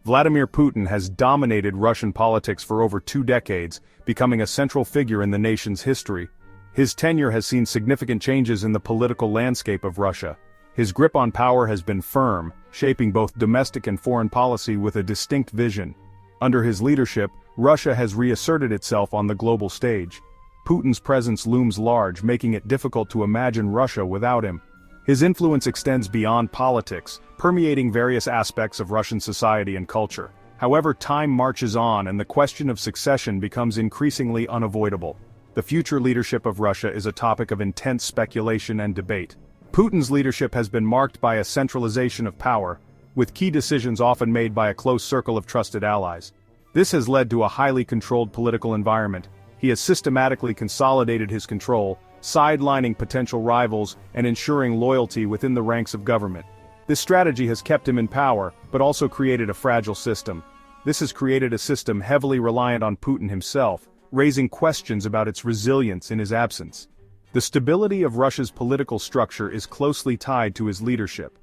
Vladimir Putin has dominated Russian politics for over 2 decades, becoming a central figure in the nation's history. His tenure has seen significant changes in the political landscape of Russia. His grip on power has been firm, shaping both domestic and foreign policy with a distinct vision. Under his leadership, Russia has reasserted itself on the global stage. Putin's presence looms large, making it difficult to imagine Russia without him. His influence extends beyond politics, permeating various aspects of Russian society and culture. However, time marches on and the question of succession becomes increasingly unavoidable. The future leadership of Russia is a topic of intense speculation and debate. Putin's leadership has been marked by a centralization of power, with key decisions often made by a close circle of trusted allies. This has led to a highly controlled political environment. He has systematically consolidated his control, sidelining potential rivals and ensuring loyalty within the ranks of government. This strategy has kept him in power, but also created a fragile system. This has created a system heavily reliant on Putin himself, raising questions about its resilience in his absence. The stability of Russia's political structure is closely tied to his leadership.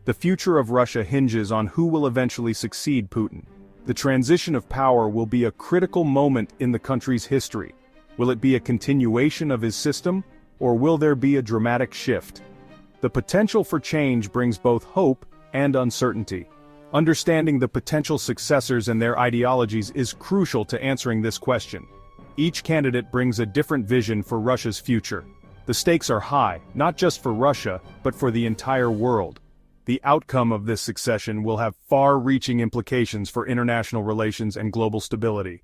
The future of Russia hinges on who will eventually succeed Putin. The transition of power will be a critical moment in the country's history. Will it be a continuation of his system, or will there be a dramatic shift? The potential for change brings both hope and uncertainty. Understanding the potential successors and their ideologies is crucial to answering this question. Each candidate brings a different vision for Russia's future. The stakes are high, not just for Russia, but for the entire world. The outcome of this succession will have far-reaching implications for international relations and global stability.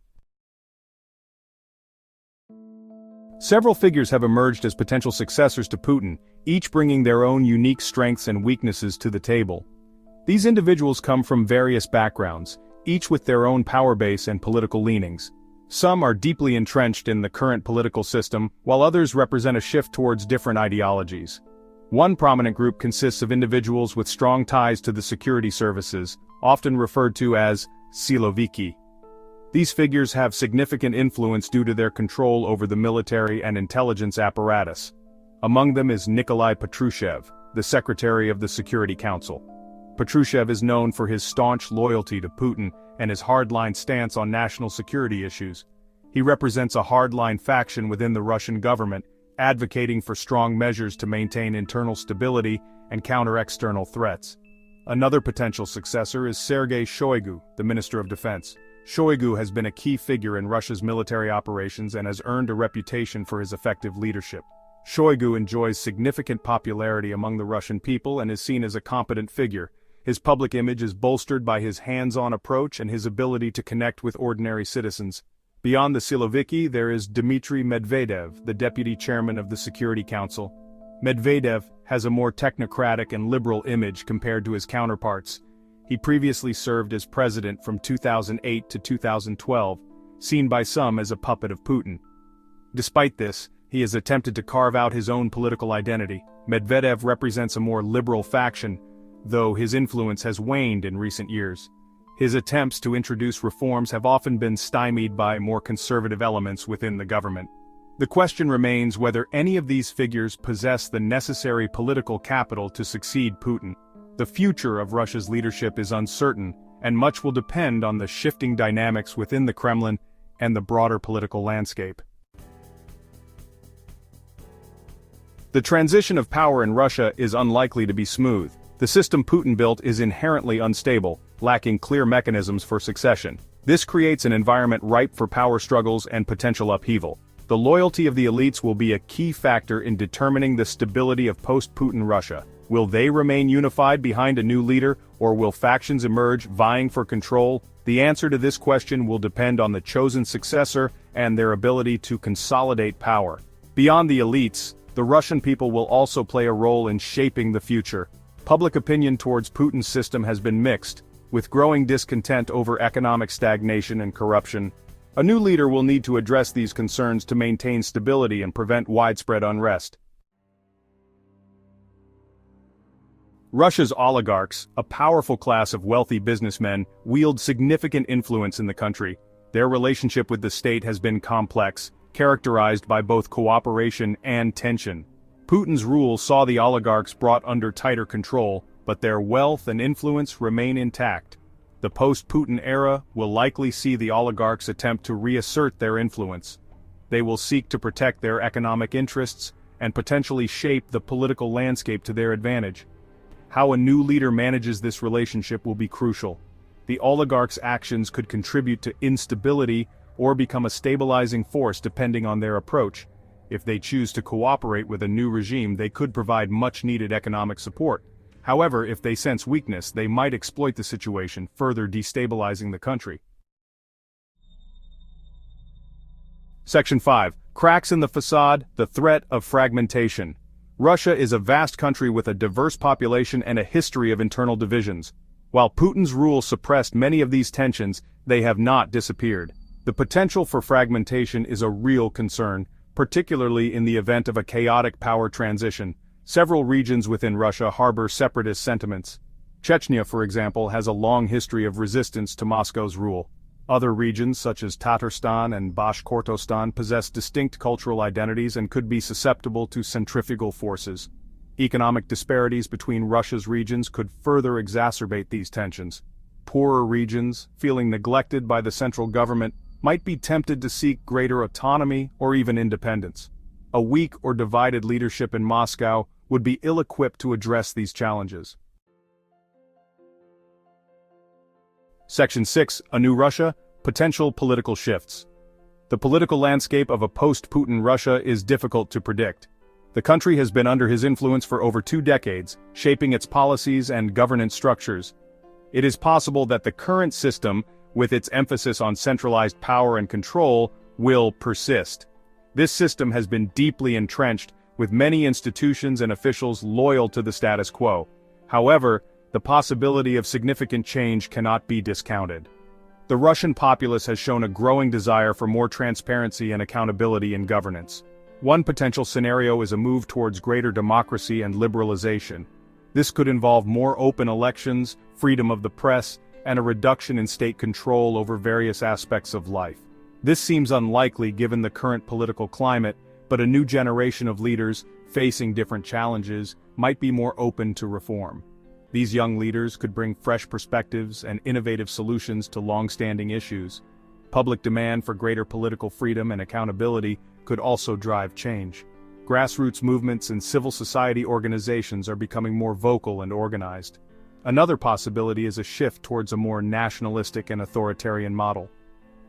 Several figures have emerged as potential successors to Putin, each bringing their own unique strengths and weaknesses to the table. These individuals come from various backgrounds, each with their own power base and political leanings. Some are deeply entrenched in the current political system, while others represent a shift towards different ideologies. One prominent group consists of individuals with strong ties to the security services, often referred to as Siloviki. These figures have significant influence due to their control over the military and intelligence apparatus. Among them is Nikolai Patrushev, the Secretary of the Security Council. Patrushev is known for his staunch loyalty to Putin and his hardline stance on national security issues. He represents a hardline faction within the Russian government, advocating for strong measures to maintain internal stability and counter external threats. Another potential successor is Sergei Shoigu, the Minister of Defense. Shoigu has been a key figure in Russia's military operations and has earned a reputation for his effective leadership. Shoigu enjoys significant popularity among the Russian people and is seen as a competent figure. His public image is bolstered by his hands-on approach and his ability to connect with ordinary citizens. Beyond the Siloviki, there is Dmitry Medvedev, the deputy chairman of the Security Council. Medvedev has a more technocratic and liberal image compared to his counterparts. He previously served as president from 2008 to 2012, seen by some as a puppet of Putin. Despite this, he has attempted to carve out his own political identity. Medvedev represents a more liberal faction, though his influence has waned in recent years. His attempts to introduce reforms have often been stymied by more conservative elements within the government. The question remains whether any of these figures possess the necessary political capital to succeed Putin. The future of Russia's leadership is uncertain, and much will depend on the shifting dynamics within the Kremlin and the broader political landscape. The transition of power in Russia is unlikely to be smooth. The system Putin built is inherently unstable, lacking clear mechanisms for succession. This creates an environment ripe for power struggles and potential upheaval. The loyalty of the elites will be a key factor in determining the stability of post-Putin Russia. Will they remain unified behind a new leader, or will factions emerge vying for control? The answer to this question will depend on the chosen successor and their ability to consolidate power. Beyond the elites, the Russian people will also play a role in shaping the future. Public opinion towards Putin's system has been mixed, with growing discontent over economic stagnation and corruption. A new leader will need to address these concerns to maintain stability and prevent widespread unrest. Russia's oligarchs, a powerful class of wealthy businessmen, wield significant influence in the country. Their relationship with the state has been complex, characterized by both cooperation and tension. Putin's rule saw the oligarchs brought under tighter control, but their wealth and influence remain intact. The post-Putin era will likely see the oligarchs attempt to reassert their influence. They will seek to protect their economic interests and potentially shape the political landscape to their advantage. How a new leader manages this relationship will be crucial. The oligarchs' actions could contribute to instability or become a stabilizing force depending on their approach. If they choose to cooperate with a new regime, they could provide much-needed economic support. However, if they sense weakness, they might exploit the situation, further destabilizing the country. Section 5. Cracks in the facade, the threat of fragmentation. Russia is a vast country with a diverse population and a history of internal divisions. While Putin's rule suppressed many of these tensions, they have not disappeared. The potential for fragmentation is a real concern, particularly in the event of a chaotic power transition. Several regions within Russia harbor separatist sentiments. Chechnya, for example, has a long history of resistance to Moscow's rule. Other regions, such as Tatarstan and Bashkortostan, possess distinct cultural identities and could be susceptible to centrifugal forces. Economic disparities between Russia's regions could further exacerbate these tensions. Poorer regions, feeling neglected by the central government, might be tempted to seek greater autonomy or even independence. A weak or divided leadership in Moscow would be ill-equipped to address these challenges. Section 6. A New Russia, Potential Political Shifts. The political landscape of a post-Putin Russia is difficult to predict. The country has been under his influence for over 2 decades, shaping its policies and governance structures. It is possible that the current system, with its emphasis on centralized power and control, will persist. This system has been deeply entrenched, with many institutions and officials loyal to the status quo. However, the possibility of significant change cannot be discounted. The Russian populace has shown a growing desire for more transparency and accountability in governance. One potential scenario is a move towards greater democracy and liberalization. This could involve more open elections, freedom of the press, and a reduction in state control over various aspects of life. This seems unlikely given the current political climate, but a new generation of leaders, facing different challenges, might be more open to reform. These young leaders could bring fresh perspectives and innovative solutions to long-standing issues. Public demand for greater political freedom and accountability could also drive change. Grassroots movements and civil society organizations are becoming more vocal and organized. Another possibility is a shift towards a more nationalistic and authoritarian model.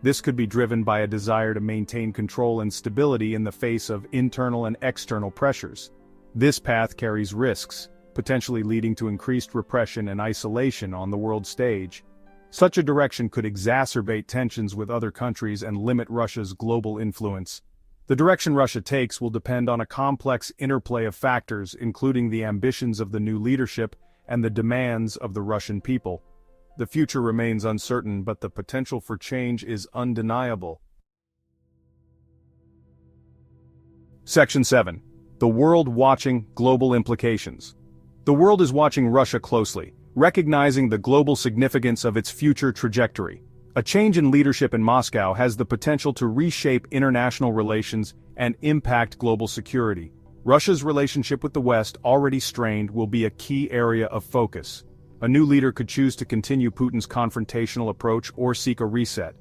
This could be driven by a desire to maintain control and stability in the face of internal and external pressures. This path carries risks, potentially leading to increased repression and isolation on the world stage. Such a direction could exacerbate tensions with other countries and limit Russia's global influence. The direction Russia takes will depend on a complex interplay of factors, including the ambitions of the new leadership and the demands of the Russian people. The future remains uncertain, but the potential for change is undeniable. Section 7. The World Watching Global Implications. The world is watching Russia closely, recognizing the global significance of its future trajectory. A change in leadership in Moscow has the potential to reshape international relations and impact global security. Russia's relationship with the West, already strained, will be a key area of focus. A new leader could choose to continue Putin's confrontational approach or seek a reset.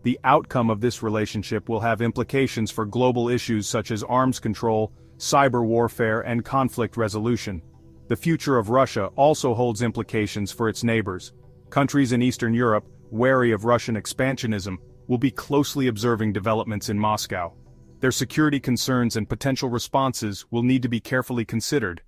The outcome of this relationship will have implications for global issues such as arms control, cyber warfare, and conflict resolution. The future of Russia also holds implications for its neighbors. Countries in Eastern Europe, wary of Russian expansionism, will be closely observing developments in Moscow. Their security concerns and potential responses will need to be carefully considered.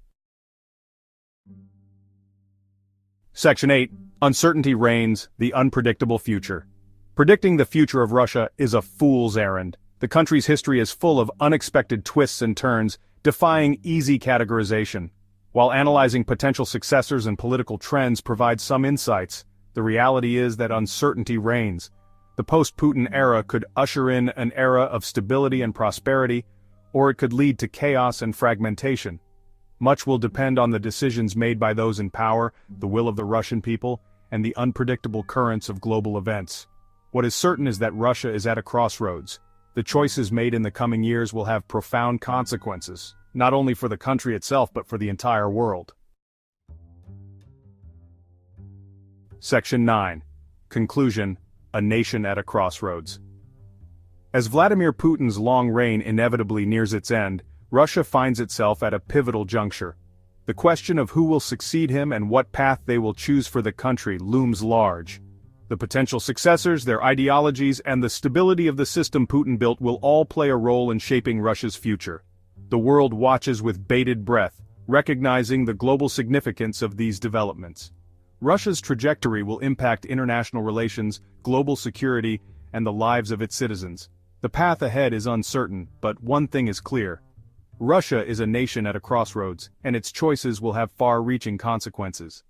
Section 8. Uncertainty reigns, the unpredictable future. Predicting the future of Russia is a fool's errand. The country's history is full of unexpected twists and turns, defying easy categorization. While analyzing potential successors and political trends provides some insights, the reality is that uncertainty reigns. The post-Putin era could usher in an era of stability and prosperity, or it could lead to chaos and fragmentation. Much will depend on the decisions made by those in power, the will of the Russian people, and the unpredictable currents of global events. What is certain is that Russia is at a crossroads. The choices made in the coming years will have profound consequences, not only for the country itself but for the entire world. Section 9. Conclusion: a nation at a crossroads. As Vladimir Putin's long reign inevitably nears its end, Russia finds itself at a pivotal juncture. The question of who will succeed him and what path they will choose for the country looms large. The potential successors, their ideologies, and the stability of the system Putin built will all play a role in shaping Russia's future. The world watches with bated breath, recognizing the global significance of these developments. Russia's trajectory will impact international relations, global security, and the lives of its citizens. The path ahead is uncertain, but one thing is clear. Russia is a nation at a crossroads, and its choices will have far-reaching consequences.